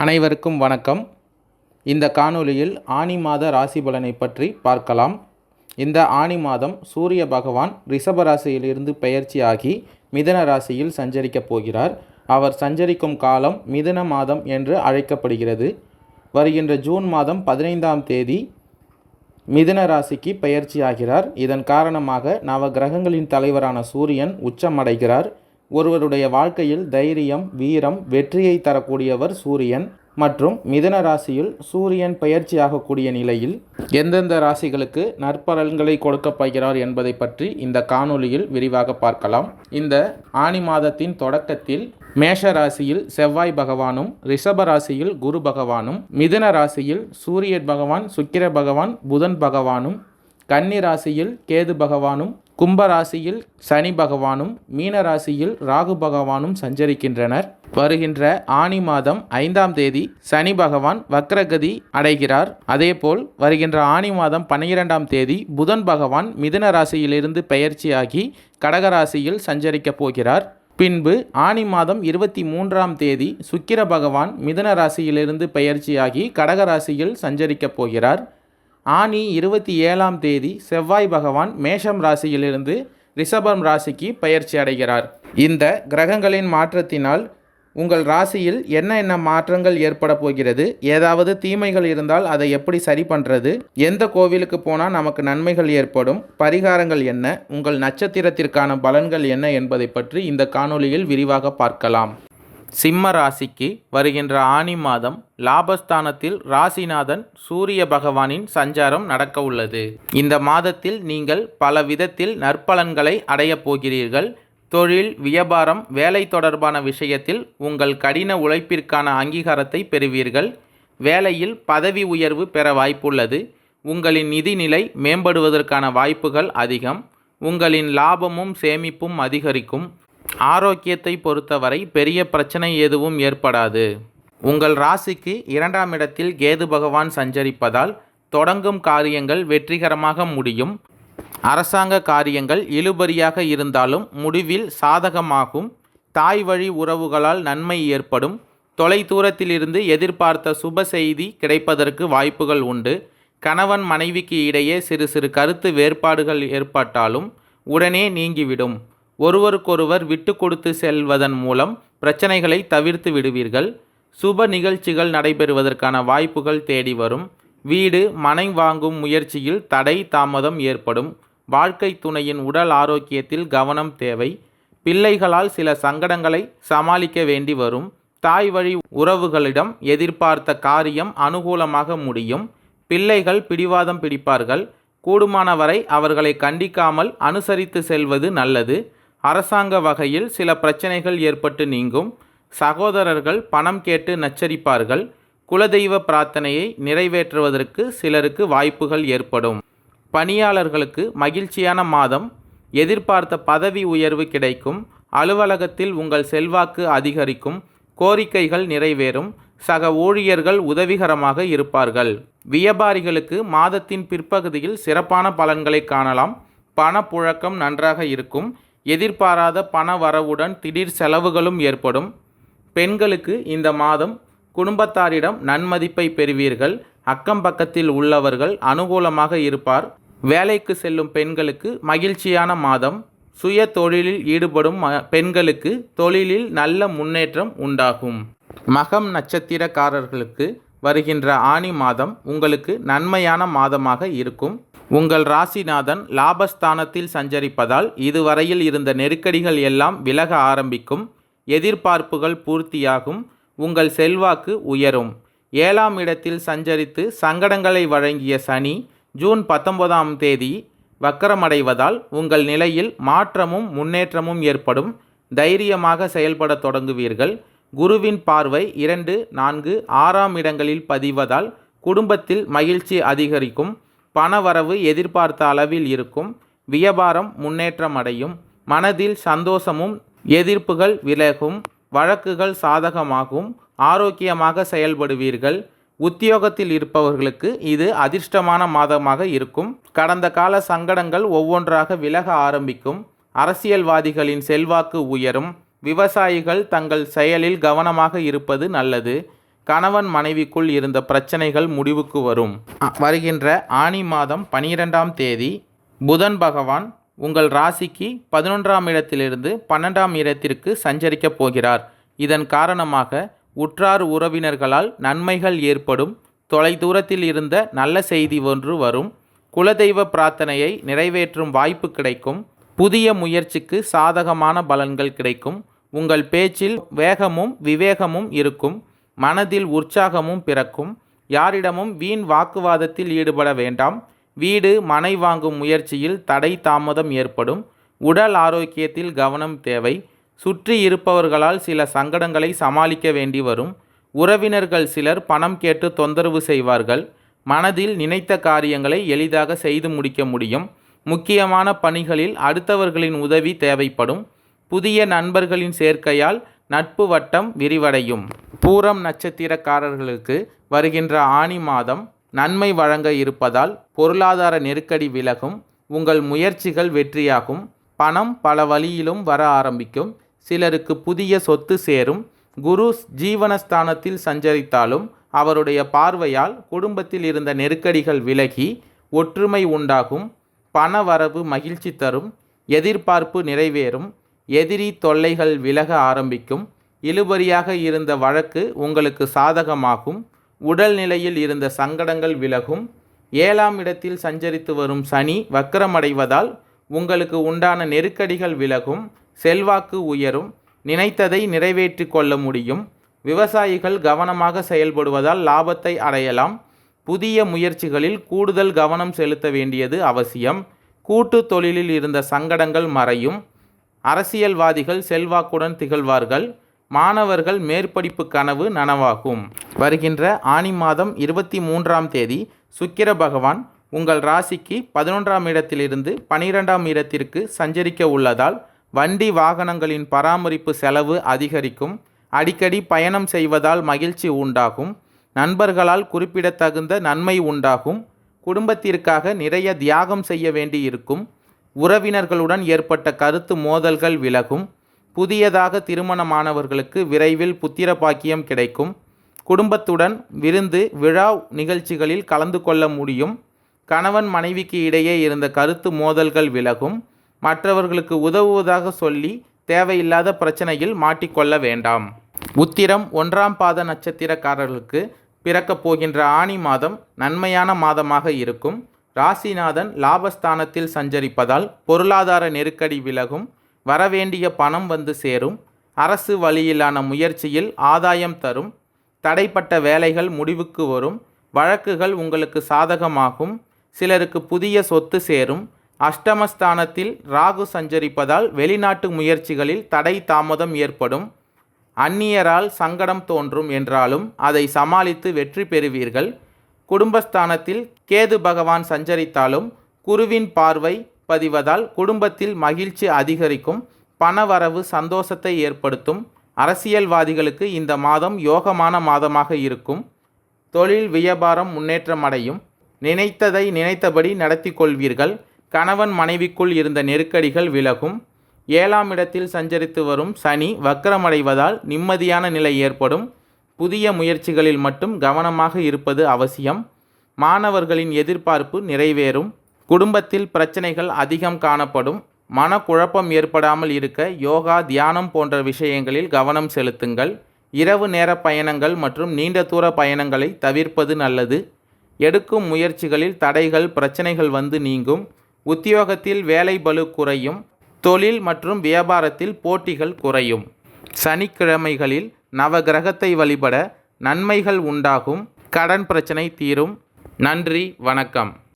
அனைவருக்கும் வணக்கம். இந்த காணொளியில் ஆனி மாத ராசி பலனை பற்றி பார்க்கலாம். இந்த ஆனி மாதம் சூரிய பகவான் ரிஷப ராசியிலிருந்து பெயர்ச்சியாகி மிதுன ராசியில் சஞ்சரிக்கப் போகிறார். அவர் சஞ்சரிக்கும் காலம் மிதுன மாதம் என்று அழைக்கப்படுகிறது. வருகின்ற ஜூன் மாதம் 15ஆம் தேதி மிதுன ராசிக்கு பெயர்ச்சியாகிறார். இதன் காரணமாக நவ கிரகங்களின் தலைவரான சூரியன் உச்சமடைகிறார். ஒருவருடைய வாழ்க்கையில் தைரியம், வீரம், வெற்றியை தரக்கூடியவர் சூரியன். மற்றும் மிதுன ராசியில் சூரியன் பெயர்ச்சியாகக்கூடிய நிலையில் எந்தெந்த ராசிகளுக்கு நற்பலன்களை கொடுக்கப் போகிறார் என்பதை பற்றி இந்த காணொளியில் விரிவாக பார்க்கலாம். இந்த ஆனி மாதத்தின் தொடக்கத்தில் மேஷ ராசியில் செவ்வாய் பகவானும், ரிஷப ராசியில் குரு பகவானும், மிதுன ராசியில் சூரிய பகவான், சுக்கிர பகவான், புதன் பகவானும், கன்னி ராசியில் கேது பகவானும், கும்ப ராசியில் சனி பகவானும், மீன ராசியில் ராகு பகவானும் சஞ்சரிக்கின்றனர். வருகின்ற ஆனி மாதம் 5ஆம் தேதி சனி பகவான் வக்ரகதி அடைகிறார். அதேபோல் வருகின்ற ஆனி மாதம் 12ஆம் தேதி புதன் பகவான் மிதுன ராசியிலிருந்து பெயர்ச்சியாகி கடகராசியில் சஞ்சரிக்கப் போகிறார். பின்பு ஆனி மாதம் 23ஆம் தேதி சுக்கிர பகவான் மிதுன ராசியிலிருந்து பெயர்ச்சியாகி கடகராசியில் சஞ்சரிக்கப் போகிறார். ஆனி 27ஆம் தேதி செவ்வாய் பகவான் மேஷம் ராசியிலிருந்து ரிஷபம் ராசிக்கு பயிற்சி அடைகிறார். இந்த கிரகங்களின் மாற்றத்தினால் உங்கள் ராசியில் என்ன மாற்றங்கள் ஏற்பட போகிறது, ஏதாவது தீமைகள் இருந்தால் அதை எப்படி சரி பண்ணுறது, எந்த கோவிலுக்கு போனால் நமக்கு நன்மைகள் ஏற்படும், பரிகாரங்கள் என்ன, உங்கள் நட்சத்திரத்திற்கான பலன்கள் என்ன என்பதை பற்றி இந்த காணொளியில் விரிவாக பார்க்கலாம். சிம்ம ராசிக்கு வருகின்ற ஆனி மாதம் லாபஸ்தானத்தில் ராசிநாதன் சூரிய பகவானின் சஞ்சாரம் நடக்க உள்ளது. இந்த மாதத்தில் நீங்கள் பல விதத்தில் நற்பலன்களை அடையப் போகிறீர்கள். தொழில், வியாபாரம், வேலை தொடர்பான விஷயத்தில் உங்கள் கடின உழைப்பிற்கான அங்கீகாரத்தை பெறுவீர்கள். வேலையில் பதவி உயர்வு பெற வாய்ப்புள்ளது. உங்களின் நிதிநிலை மேம்படுவதற்கான வாய்ப்புகள் அதிகம். உங்களின் லாபமும் சேமிப்பும் அதிகரிக்கும். ஆரோக்கியத்தை பொறுத்தவரை பெரிய பிரச்சனை எதுவும் ஏற்படாது. உங்கள் ராசிக்கு 2ஆம் இடத்தில் கேது பகவான் சஞ்சரிப்பதால் தொடங்கும் காரியங்கள் வெற்றிகரமாக முடியும். அரசாங்க காரியங்கள் இழுபறியாக இருந்தாலும் முடிவில் சாதகமாகும். தாய் வழி உறவுகளால் நன்மை ஏற்படும். தொலைதூரத்திலிருந்து எதிர்பார்த்த சுப செய்தி கிடைப்பதற்கு வாய்ப்புகள் உண்டு. கணவன் மனைவிக்கு இடையே சிறு சிறு கருத்து வேறுபாடுகள் ஏற்பட்டாலும் உடனே நீங்கிவிடும். ஒருவருக்கொருவர் விட்டு கொடுத்து செல்வதன் மூலம் பிரச்சனைகளை தவிர்த்து விடுவீர்கள். சுப நிகழ்ச்சிகள் நடைபெறுவதற்கான வாய்ப்புகள் தேடி வரும். வீடு, மனை வாங்கும் முயற்சியில் தடை தாமதம் ஏற்படும். வாழ்க்கை துணையின் உடல் ஆரோக்கியத்தில் கவனம் தேவை. பிள்ளைகளால் சில சங்கடங்களை சமாளிக்க வேண்டி வரும். தாய் வழி உறவுகளிடம் எதிர்பார்த்த காரியம் அனுகூலமாக முடியும். பிள்ளைகள் பிடிவாதம் பிடிப்பார்கள். கூடுமானவரை அவர்களை கண்டிக்காமல் அனுசரித்து செல்வது நல்லது. அரசாங்க வகையில் சில பிரச்சனைகள் ஏற்பட்டு நீங்கும். சகோதரர்கள் பணம் கேட்டு நச்சரிப்பார்கள். குலதெய்வ பிரார்த்தனையை நிறைவேற்றுவதற்கு சிலருக்கு வாய்ப்புகள் ஏற்படும். பணியாளர்களுக்கு மகிழ்ச்சியான மாதம். எதிர்பார்த்த பதவி உயர்வு கிடைக்கும். அலுவலகத்தில் உங்கள் செல்வாக்கு அதிகரிக்கும். கோரிக்கைகள் நிறைவேறும். சக ஊழியர்கள் உதவிகரமாக இருப்பார்கள். வியாபாரிகளுக்கு மாதத்தின் பிற்பகுதியில் சிறப்பான பலன்களை காணலாம். பணப்புழக்கம் நன்றாக இருக்கும். எதிர்பாராத பண வரவுடன் திடீர் செலவுகளும் ஏற்படும். பெண்களுக்கு இந்த மாதம் குடும்பத்தாரிடம் நன்மதிப்பை பெறுவீர்கள். அக்கம் பக்கத்தில் உள்ளவர்கள் அனுகூலமாக இருப்பார். வேலைக்கு செல்லும் பெண்களுக்கு மகிழ்ச்சியான மாதம். சுய தொழிலில் ஈடுபடும் பெண்களுக்கு தொழிலில் நல்ல முன்னேற்றம் உண்டாகும். மகம் நட்சத்திரக்காரர்களுக்கு வருகின்ற ஆனி மாதம் உங்களுக்கு நன்மையான மாதமாக இருக்கும். உங்கள் ராசிநாதன் லாபஸ்தானத்தில் சஞ்சரிப்பதால் இதுவரையில் இருந்த நெருக்கடிகள் எல்லாம் விலக ஆரம்பிக்கும். எதிர்பார்ப்புகள் பூர்த்தியாகும். உங்கள் செல்வாக்கு உயரும். 7ஆம் இடத்தில் சஞ்சரித்து சங்கடங்களை வழங்கிய சனி ஜூன் 19ஆம் தேதி வக்கரமடைவதால் உங்கள் நிலையில் மாற்றமும் முன்னேற்றமும் ஏற்படும். தைரியமாக செயல்பட தொடங்குவீர்கள். குருவின் பார்வை 2, 4, 6ஆம் இடங்களில் பதிவதால் குடும்பத்தில் மகிழ்ச்சி அதிகரிக்கும். பணவரவு எதிர்பார்த்த அளவில் இருக்கும். வியாபாரம் முன்னேற்றம் அடையும். மனதில் சந்தோஷமும் எதிர்ப்புகள் விலகும். வழக்குகள் சாதகமாகும். ஆரோக்கியமாக செயல்படுவீர்கள். உத்தியோகத்தில் இருப்பவர்களுக்கு இது அதிர்ஷ்டமான மாதமாக இருக்கும். கடந்த கால சங்கடங்கள் ஒவ்வொன்றாக விலக ஆரம்பிக்கும். அரசியல்வாதிகளின் செல்வாக்கு உயரும். விவசாயிகள் தங்கள் செயலில் கவனமாக இருப்பது நல்லது. கணவன் மனைவிக்குள் இருந்த பிரச்சனைகள் முடிவுக்கு வரும். வருகின்ற ஆனி மாதம் 12ஆம் தேதி புதன் பகவான் உங்கள் ராசிக்கு 11ஆம் இடத்திலிருந்து 12ஆம் இடத்திற்கு சஞ்சரிக்கப் போகிறார். இதன் காரணமாக உற்றார் உறவினர்களால் நன்மைகள் ஏற்படும். தொலைதூரத்தில் இருந்த நல்ல செய்தி ஒன்று வரும். குலதெய்வ பிரார்த்தனையை நிறைவேற்றும் வாய்ப்பு கிடைக்கும். புதிய முயற்சிக்கு சாதகமான பலன்கள் கிடைக்கும். உங்கள் பேச்சில் வேகமும் விவேகமும் இருக்கும். மனதில் உற்சாகமும் பிறக்கும். யாரிடமும் வீண் வாக்குவாதத்தில் ஈடுபட வேண்டாம். வீடு மனை வாங்கும் முயற்சியில் தடை தாமதம் ஏற்படும். உடல் ஆரோக்கியத்தில் கவனம் தேவை. சுற்றி இருப்பவர்களால் சில சங்கடங்களை சமாளிக்க வேண்டி வரும். உறவினர்கள் சிலர் பணம் கேட்டு தொந்தரவு செய்வார்கள். மனதில் நினைத்த காரியங்களை எளிதாக செய்து முடிக்க முடியும். முக்கியமான பணிகளில் அடுத்தவர்களின் உதவி தேவைப்படும். புதிய நண்பர்களின் சேர்க்கையால் நட்பு வட்டம் விரிவடையும். பூரம் நட்சத்திரக்காரர்களுக்கு வருகின்ற ஆனி மாதம் நன்மை வழங்க இருப்பதால் பொருளாதார நெருக்கடி விலகும். உங்கள் முயற்சிகள் வெற்றியாகும். பணம் பல வழியிலும் வர ஆரம்பிக்கும். சிலருக்கு புதிய சொத்து சேரும். குரு ஜீவனஸ்தானத்தில் சஞ்சரித்தாலும் அவருடைய பார்வையால் குடும்பத்தில் இருந்த நெருக்கடிகள் விலகி ஒற்றுமை உண்டாகும். பண வரவு மகிழ்ச்சி தரும். எதிர்பார்ப்பு நிறைவேறும். எதிரி தொல்லைகள் விலக ஆரம்பிக்கும். இழுபறியாக இருந்த வழக்கு உங்களுக்கு சாதகமாகும். உடல்நிலையில் இருந்த சங்கடங்கள் விலகும். 7ஆம் இடத்தில் சஞ்சரித்து வரும் சனி வக்கரமடைவதால் உங்களுக்கு உண்டான நெருக்கடிகள் விலகும். செல்வாக்கு உயரும். நினைத்ததை நிறைவேற்றி கொள்ள முடியும். விவசாயிகள் கவனமாக செயல்படுவதால் லாபத்தை அடையலாம். புதிய முயற்சிகளில் கூடுதல் கவனம் செலுத்த வேண்டியது அவசியம். கூட்டு தொழிலில் இருந்த சங்கடங்கள் மறையும். அரசியல்வாதிகள் செல்வாக்குடன் திகழ்வார்கள். மாணவர்கள் மேற்படிப்பு கனவு நனவாகும். வருகின்ற ஆனி மாதம் 23ஆம் தேதி சுக்கிர பகவான் உங்கள் ராசிக்கு 11ஆம் இடத்திலிருந்து 12ஆம் இடத்திற்கு சஞ்சரிக்க உள்ளதால் வண்டி வாகனங்களின் பராமரிப்பு செலவு அதிகரிக்கும். அடிக்கடி பயணம் செய்வதால் மகிழ்ச்சி உண்டாகும். நண்பர்களால் குறிப்பிடத்தகுந்த நன்மை உண்டாகும். குடும்பத்திற்காக நிறைய தியாகம் செய்ய வேண்டி இருக்கும். உறவினர்களுடன் ஏற்பட்ட கருத்து மோதல்கள் விலகும். புதியதாக திருமணமானவர்களுக்கு விரைவில் புத்திர பாக்கியம் கிடைக்கும். குடும்பத்துடன் விருந்து விழா நிகழ்ச்சிகளில் கலந்து கொள்ள முடியும். கணவன் மனைவிக்கு இடையே இருந்த கருத்து மோதல்கள் விலகும். மற்றவர்களுக்கு உதவுவதாக சொல்லி தேவையில்லாத பிரச்சனையில் மாட்டிக்கொள்ள வேண்டாம். உத்திரம் 1ஆம் பாத நட்சத்திரக்காரர்களுக்கு பிறக்கப் போகின்ற ஆனி மாதம் நன்மையான மாதமாக இருக்கும். ராசிநாதன் லாபஸ்தானத்தில் சஞ்சரிப்பதால் பொருளாதார நெருக்கடி விலகும். வரவேண்டிய பணம் வந்து சேரும். அரசு வழியிலான முயற்சியில் ஆதாயம் தரும். தடைப்பட்ட வேலைகள் முடிவுக்கு வரும். வழக்குகள் உங்களுக்கு சாதகமாகும். சிலருக்கு புதிய சொத்து சேரும். அஷ்டமஸ்தானத்தில் ராகு சஞ்சரிப்பதால் வெளிநாட்டு முயற்சிகளில் தடை தாமதம் ஏற்படும். அந்நியரால் சங்கடம் தோன்றும் என்றாலும் அதை சமாளித்து வெற்றி பெறுவீர்கள். குடும்பஸ்தானத்தில் கேது பகவான் சஞ்சரித்தாலும் குருவின் பார்வை பதிவதால் குடும்பத்தில் மகிழ்ச்சி அதிகரிக்கும். பணவரவு சந்தோஷத்தை ஏற்படுத்தும். அரசியல்வாதிகளுக்கு இந்த மாதம் யோகமான மாதமாக இருக்கும். தொழில் வியாபாரம் முன்னேற்றம் அடையும். நினைத்ததை நினைத்தபடி நடத்தி கொள்வீர்கள். கணவன் மனைவிக்குள் இருந்த நெருக்கடிகள் விலகும். 7ஆம் இடத்தில் சஞ்சரித்து வரும் சனி வக்கரமடைவதால் நிம்மதியான நிலை ஏற்படும். புதிய முயற்சிகளில் மட்டும் கவனமாக இருப்பது அவசியம். மாணவர்களின் எதிர்பார்ப்பு நிறைவேறும். குடும்பத்தில் பிரச்சனைகள் அதிகம் காணப்படும். மனக்குழப்பம் ஏற்படாமல் இருக்க யோகா தியானம் போன்ற விஷயங்களில் கவனம் செலுத்துங்கள். இரவு நேர பயணங்கள் மற்றும் நீண்ட தூர பயணங்களை தவிர்ப்பது நல்லது. எடுக்கும் முயற்சிகளில் தடைகள் பிரச்சனைகள் வந்து நீங்கும். உத்தியோகத்தில் வேலை பளு குறையும். தொழில் மற்றும் வியாபாரத்தில் போட்டிகள் குறையும். சனிக்கிழமைகளில் நவகிரகத்தை வழிபட நன்மைகள் உண்டாகும். கடன் பிரச்சனை தீரும். நன்றி, வணக்கம்.